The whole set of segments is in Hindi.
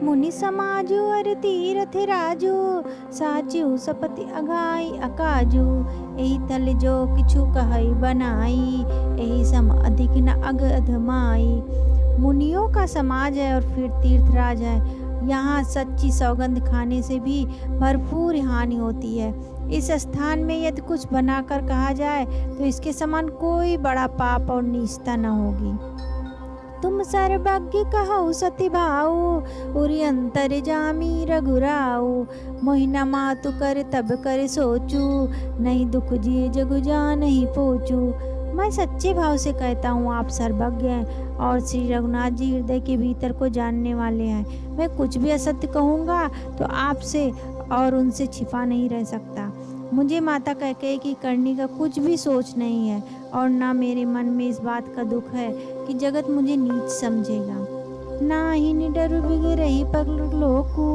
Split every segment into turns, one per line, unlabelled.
मुनि समाजो अर तीरथ राजो, साच्यु सपति अगाई अकाजो। एहि तल जो किछु कहई बनाई, एहि सम अधिक न अगधमाई। मुनियों का समाज है और फिर तीर्थराज है। यहाँ सच्ची सौगंध खाने से भी भरपूर हानि होती है। इस स्थान में यदि कुछ बनाकर कहा जाए तो इसके समान कोई बड़ा पाप और नीचता न होगी। तुम सर्वज्ञ कहु सति भाऊ, उरि अंतर जामी रघुराऊ। मोहिना मातु कर तब कर सोचू, नहीं दुख जिए जगु जान नहीं पोचू। मैं सच्चे भाव से कहता हूँ, आप सर्वज्ञ हैं और श्री रघुनाथ जी हृदय के भीतर को जानने वाले हैं। मैं कुछ भी असत्य कहूँगा तो आपसे और उनसे छिपा नहीं रह सकता। मुझे माता कैकेयी की करनी का कुछ भी सोच नहीं है और ना मेरे मन में इस बात का दुख है कि जगत मुझे नीच समझेगा। नाही निडर बिगरहि परलोकु,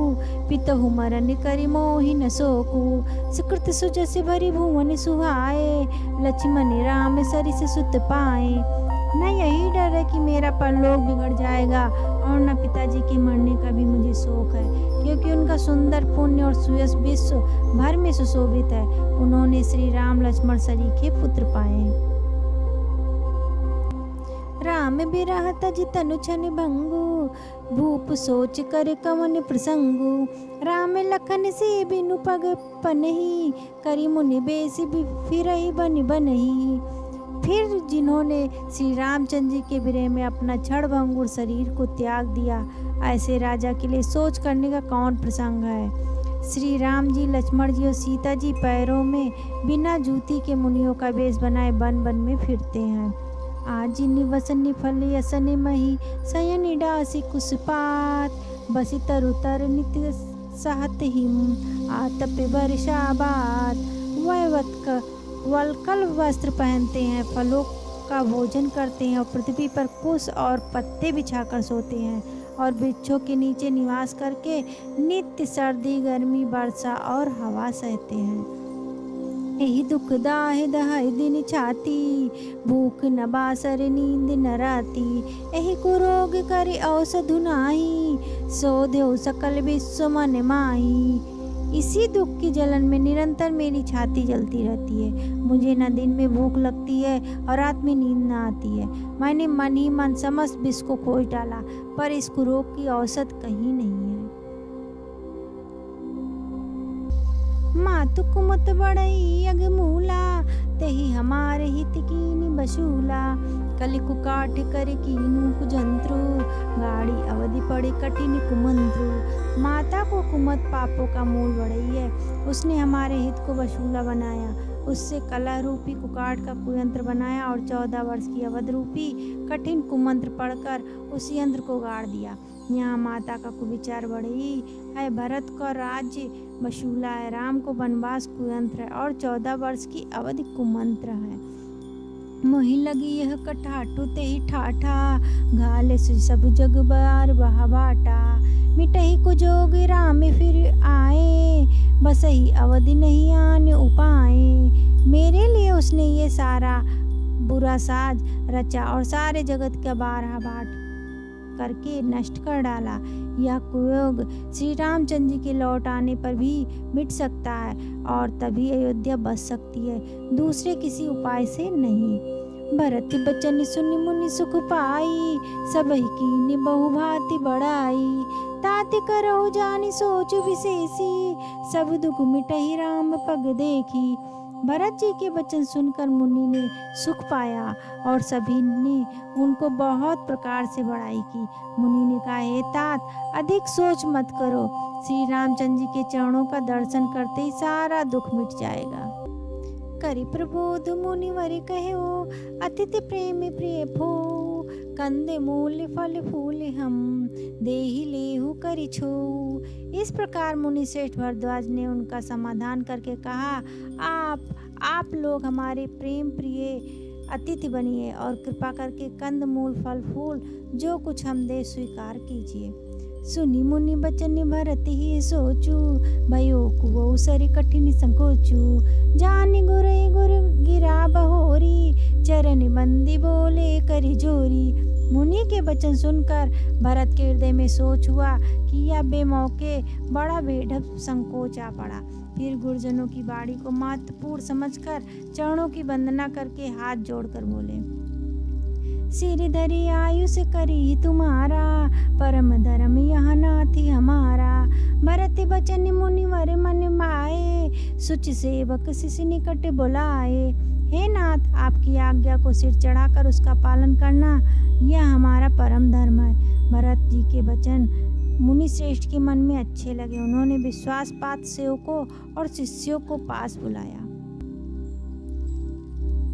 पितहु मरन करि मोहि न सोकु। सुकृत सुजस भरि भुवन सुहाए, लक्ष्मण राम सरिस सुत पाए। न यही डर है कि मेरा परलोक बिगड़ जाएगा और न पिताजी के मरने का भी मुझे शोक है, क्योंकि उनका सुंदर पुण्य और सुयश विश्व भर में सुशोभित है। उन्होंने श्री राम लक्ष्मण सरीखे पुत्र पाए। राम बिरह तज तनु छन भंगु, भूप सोच कर कवन प्रसंगु। राम लखन से बिनु पग पनहि, करि मुनि बेस फिरहि बन बनहि। फिर जिन्होंने श्री रामचंद्र जी के विरह में अपना क्षण भंगुर शरीर को त्याग दिया, ऐसे राजा के लिए सोच करने का कौन प्रसंग है। श्री राम जी, लक्ष्मण जी और सीता जी पैरों में बिना जूती के मुनियों का वेश बनाए वन वन में फिरते हैं। आज निवसन फल यसन मही, शयन डासी कुसपात। बसी तरु तर नित्य सहत हिम, आतप वर्षा बात। वह वल्कल वस्त्र पहनते हैं, फलों का भोजन करते हैं और पृथ्वी पर कुश और पत्ते बिछाकर सोते हैं और वृक्षों के नीचे निवास करके नित्य सर्दी गर्मी वर्षा और हवा सहते हैं। यही दुख दाह दहाई दिन छाती, भूख न बासर नींद न राती। यही कुरोग करि औषधु नाही, सो देव सकल विश्व मन माही। इसी दुख की जलन में निरंतर मेरी छाती जलती रहती है। मुझे न दिन में भूख लगती है और रात में नींद न आती है। मैंने मन ही मन समस्त विष को खोज डाला, पर इस कुरोग की औषध कहीं नहीं है। मातु कुमत बढ़ई अगमूला, तेहि हमारे हित कीनी बसूला। कलि कुकाठ कर कीनु कुजंत्रु, गाड़ी अवधि पड़े कठिन कुमंत्रु। माता को कुमत पापों का मूल बढ़ई है, उसने हमारे हित को वसूला बनाया, उससे कलह रूपी कुकाठ का कुयंत्र बनाया और 14 वर्ष की अवध रूपी कठिन कुमंत्र पढ़कर उस यंत्र को गाड़ दिया। यहाँ माता का कुविचार बढ़ई है, भरत का राज्य वसूला है, राम को वनवास कुयंत्र है और 14 वर्ष की अवधि कुमंत्र है। मोहि लगी यह कठाटू तेहि ठाठा, घाले से सब जग बार बहा बाटा। मिटही को जोग राम फिर आए, बसही अवधि नहीं आने उपाए। मेरे लिए उसने ये सारा बुरा साज रचा और सारे जगत का बारहा बाट करके नष्ट कर डाला। यह कुयोग श्री रामचंद्र जी के लौट आने पर भी मिट सकता है और तभी अयोध्या बच सकती है, दूसरे किसी उपाय से नहीं। भरत बचन सुनि मुनि सुख पाई, सबहि कीन्हि बहु भांति बढ़ाई। ताति करहु जानि सोच विशेषी, सब दुख मिटहि राम पग देखी। भरत जी के वचन सुनकर मुनि ने सुख पाया और सभी ने उनको बहुत प्रकार से बड़ाई की। मुनि ने कहा, हे तात, अधिक सोच मत करो, श्री रामचंद्र जी के चरणों का दर्शन करते ही सारा दुख मिट जाएगा। करि प्रबोध मुनिवर कहो, अतिथि प्रेम प्रिय भो। कंदे मूल फल फूल हम, देहि लेहु करि छो। इस प्रकार मुनि श्रेष्ठ भरद्वाज ने उनका समाधान करके कहा, आप लोग हमारे प्रेम प्रिय अतिथि बनिए और कृपा करके कंद मूल फल फूल जो कुछ हम दे स्वीकार कीजिए। सुनि मुनि बचन भरत ही सोचू, भयो कुवो सरि कठिन संकोचू। जानि गुर गिरा बहोरी, चरण बंदी बोले करि जोरी। मुनि के वचन सुनकर भरत के हृदय में सोच हुआ कि यह बेमौके बड़ा बेढब संकोच आ पड़ा। फिर गुरुजनों की बाणी को महत्वपूर्ण समझकर चरणों की वंदना करके हाथ जोड़कर बोले, सिर धरी आयुष करी तुम्हारा, परम धर्म यह नाथी हमारा। भरत बचन मुनिवर मन माए, सुच सेवक शिष निकट बुलाए। हे नाथ, आपकी आज्ञा को सिर चढ़ाकर उसका पालन करना यह हमारा परम धर्म है। भरत जी के वचन मुनि श्रेष्ठ के मन में अच्छे लगे। उन्होंने विश्वास पात्र सेवकों और शिष्यों को पास बुलाया।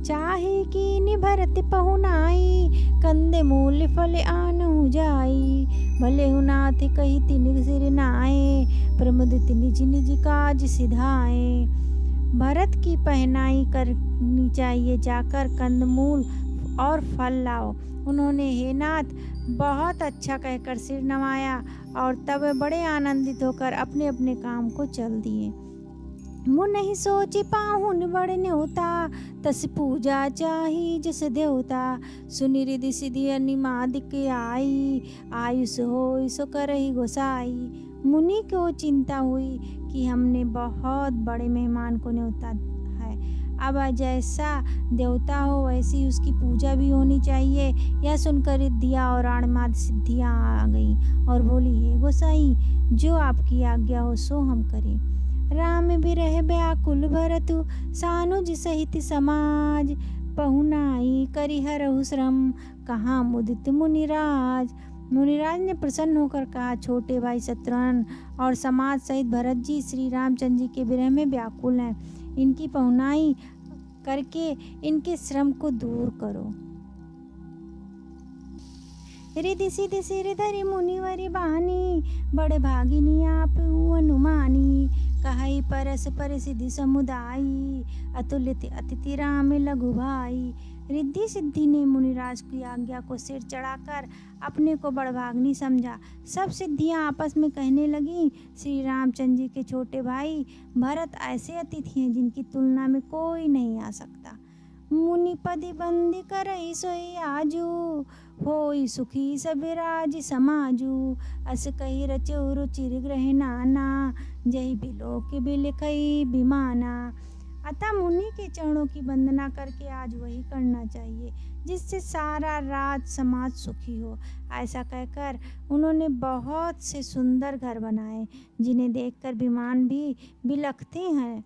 चाहे कीनि भरत पहुनाई, कंदे मूल फल आनहु जाई। भले हु नाथ कही तिनि सिर नाए, प्रमुदित निज निज काज सिधाए। भरत की पहनाई करनी चाहिए, जाकर कंदमूल और फल लाओ। उन्होंने हे नाथ बहुत अच्छा कहकर सिर नवाया और तब वे बड़े आनंदित होकर अपने अपने काम को चल दिए। मुन नहीं सोची पाहुन बड़ न्योता, तस पूजा चाही जस देवता। सुनि रिधि सिधि अनिमादिक आई, आयुष होई सो करहि गोसाई। मुनि को चिंता हुई कि हमने बहुत बड़े मेहमान को न्योता है, अब जैसा देवता हो वैसी उसकी पूजा भी होनी चाहिए। यह सुनकर रिद्धियाँ और अणमाद सिद्धियाँ आ गई और बोली, हे गोसाई, जो आपकी आज्ञा हो सो हम करें। राम बिरह व्याकुल भरतु, सानुज सहित समाज। पहुनाई करिहरहु श्रम, कहाँ मुदित मुनिराज। मुनिराज ने प्रसन्न होकर कहा, छोटे भाई शत्रुघ्न और समाज सहित भरत जी श्री रामचंद्र जी के विरह में व्याकुल हैं। इनकी पहुनाई करके इनके श्रम को दूर करो। रिधि सिधि सिर धरि मुनिवरि बानी, बड़ भागिनी आप अनुमानी। कहई परस परिसिद्धि समुदायी, अतुलित अतिथि राम लघु भाई। रिद्धि सिद्धि ने मुनिराज की आज्ञा को सिर चढ़ाकर अपने को बड़भाग्नि समझा। सब सिद्धियां आपस में कहने लगी, श्री रामचंद्र जी के छोटे भाई भरत ऐसे अतिथि हैं जिनकी तुलना में कोई नहीं आ सकता। मुनि पदि बंदी करई सोई आजू, होई सुखी सब राज समाजू। अस कही रचो रुचिर ग्रह नाना, जय बिलो के बिलखई बिमाना। अतः मुनि के चरणों की वंदना करके आज वही करना चाहिए जिससे सारा राज समाज सुखी हो। ऐसा कहकर उन्होंने बहुत से सुंदर घर बनाए, जिन्हें देखकर विमान भी बिलखते हैं।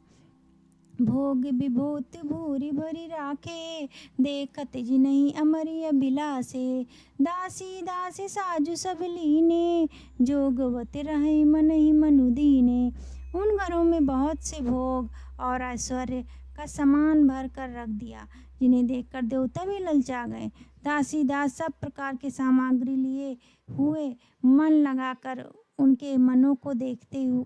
भोग विभूति भूरी भरी राखे, देखत जिनहि अमरिय बिलासे। दासी दासी साजु सब लीने, जोगवत रहे मनहि मनु दीने। उन घरों में बहुत से भोग और ऐश्वर्य का सामान भर कर रख दिया, जिन्हें देखकर देवता भी ललचा गए। दासी दास सब प्रकार के सामग्री लिए हुए मन लगाकर उनके मनों को देखते हुए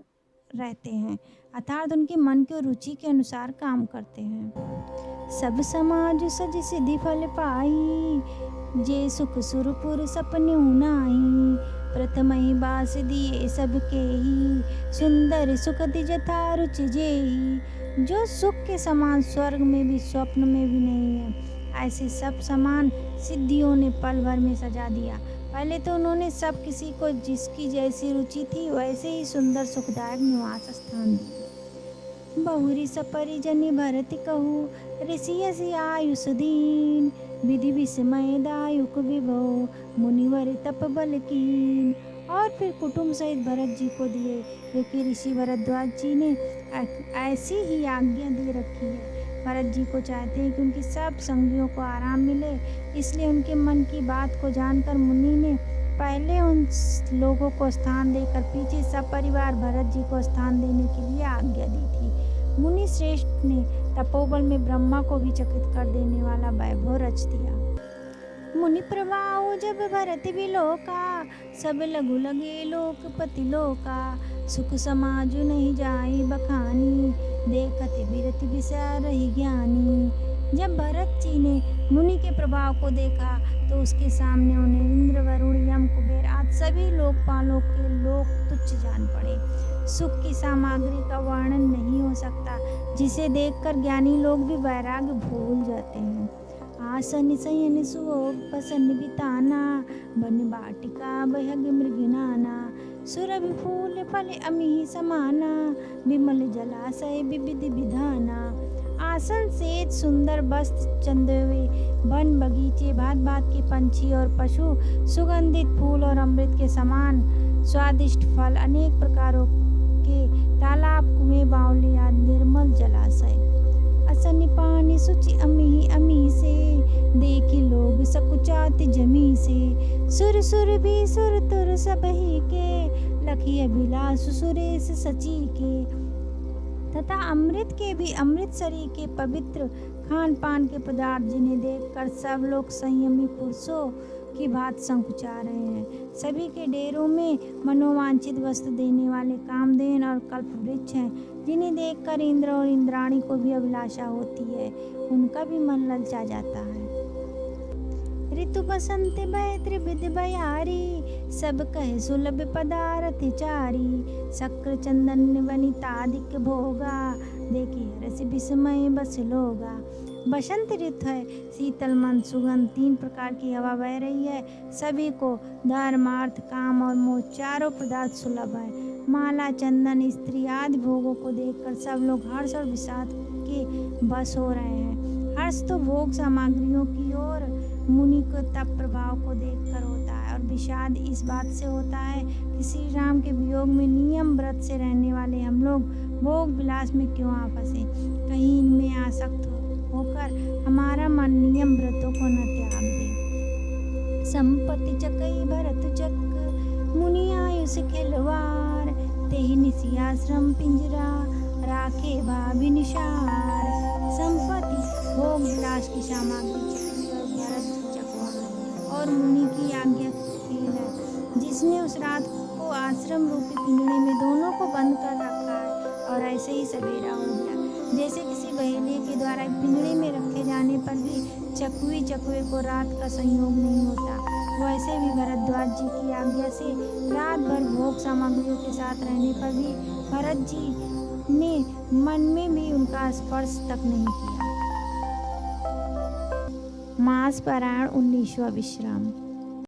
रहते हैं, अर्थात उनके मन के रुचि के अनुसार काम करते हैं। सब समाज सज सिद्धि फल पाई, जे सुख सुरपुर सपने नाही। प्रथम ही बास दिए सबके ही, सुंदर सुख जथा रुचि जेही। जो सुख के समान स्वर्ग में भी स्वप्न में भी नहीं है, ऐसे सब समान सिद्धियों ने पल भर में सजा दिया। पहले तो उन्होंने सब किसी को जिसकी जैसी रुचि थी वैसे ही सुंदर सुखदायक निवास स्थान दिए। बहुरी सपरिजनि भरत कहू, ऋषि आयुष दीन। विधि विस्मय दायुक विभव, मुनिवर तप बल कीन। और फिर कुटुंब सहित भरत जी को दिए, क्योंकि ऋषि भरद्वाज जी ने ऐसी ही आज्ञा दे रखी है। भरत जी को चाहते हैं कि उनकी सब संगियों को आराम मिले, इसलिए उनके मन की बात को जानकर मुनि ने पहले उन लोगों को स्थान देकर पीछे सब परिवार भरत जी को स्थान देने के लिए आज्ञा दी थी। मुनि श्रेष्ठ ने तपोबल में ब्रह्मा को भी चकित कर देने वाला वैभव रच दिया। मुनि प्रभाव जब भरत बिलोका, सब लघु लगे लोकपति लोका। सुख समाज नहीं जाए बखानी, देखत बिरत विषय रही ज्ञानी। जब भरत जी ने मुनि के प्रभाव को देखा तो उसके सामने उन्हें इंद्र वरुण यम कुबेर आदि सभी लोकपालों के लोग तुच्छ जान पड़े। सुख की सामग्री का वर्णन नहीं हो सकता, जिसे देखकर ज्ञानी लोग भी वैराग्य भूल जाते हैं। आसन शयन सुभोग पसन बिताना, बन बाटिका बहग मृगनाना, सुरभि फूल फल अमिहि समाना, विमल जलाशय विविध विधाना। आसन सेज सुंदर वस्त्र चंदवे, वन बगीचे भांत भांत के पंछी और पशु, सुगंधित फूल और अमृत के समान स्वादिष्ट फल, अनेक प्रकारों के तालाब कुएं बावली आदि निर्मल जलाशय। असन पानी सुचि अमिहि अमिहि से, देखी लोग सकुचात जमी से, सुर सुर भी सुर तुर सबहि के, लखी अभिलाष सुरेश सची के। तथा अमृत के भी अमृतसरी के पवित्र खान पान के पदार्थ, जिन्हें देखकर सब लोग संयमी पुरुषों की बात संकुचा रहे हैं। सभी के डेरों में मनोवांछित वस्तु देने वाले कामधेन और कल्प वृक्ष हैं, जिन्हें देखकर इंद्र और इंद्राणी को भी अभिलाषा होती है, उनका भी मन ललचा जाता है। ऋतु बसंत भय त्रिविध बयारी, सब कहे सुलभ पदारथ चारी, शक्र चंदन वनितादिक भोगा, देखी रस विस्मय बस लोगा। बसंत ऋतु है, शीतल मंद सुगंध, 3 प्रकार की हवा बह रही है, सभी को धर्म अर्थ काम और मोह चारों पदार्थ सुलभ है। माला चंदन स्त्री आदि भोगों को देखकर सब लोग हर्ष और विषाद के बस हो रहे हैं। हर्ष तो भोग सामग्रियों की ओर, मुनि को तप प्रभाव को देखकर होता है, और विषाद इस बात से होता है कि श्री राम के वियोग में नियम व्रत से रहने वाले हम लोग भोग विलास में क्यों आ फंसे। कहीं इनमें आसक्त होकर हमारा मन नियम व्रतों को न त्याग दे। संपत्ति चकई भरत चक, मुनि आयुष खिलवार, तेहि निसी आश्रम पिंजरा, राखे भाभी निशार। संपत्ति भोग विलास की सामग्री चक्री और भरत चकवार और मुनि की आज्ञा खेल है, जिसने उस रात को आश्रम रूपी पिंजरे में दोनों को बंद कर रखा है। और ऐसे ही सवेरा हो गया। जैसे किसी बहेलिए के द्वारा पिंजरे में रखे जाने पर भी चकवे को रात का संयोग नहीं होता, वैसे भी भरद्वाज जी की आज्ञा से रात भर भोग सामग्रियों के साथ रहने पर भी भरत जी ने मन में भी उनका स्पर्श तक नहीं किया। मास पारायण 19वां विश्राम।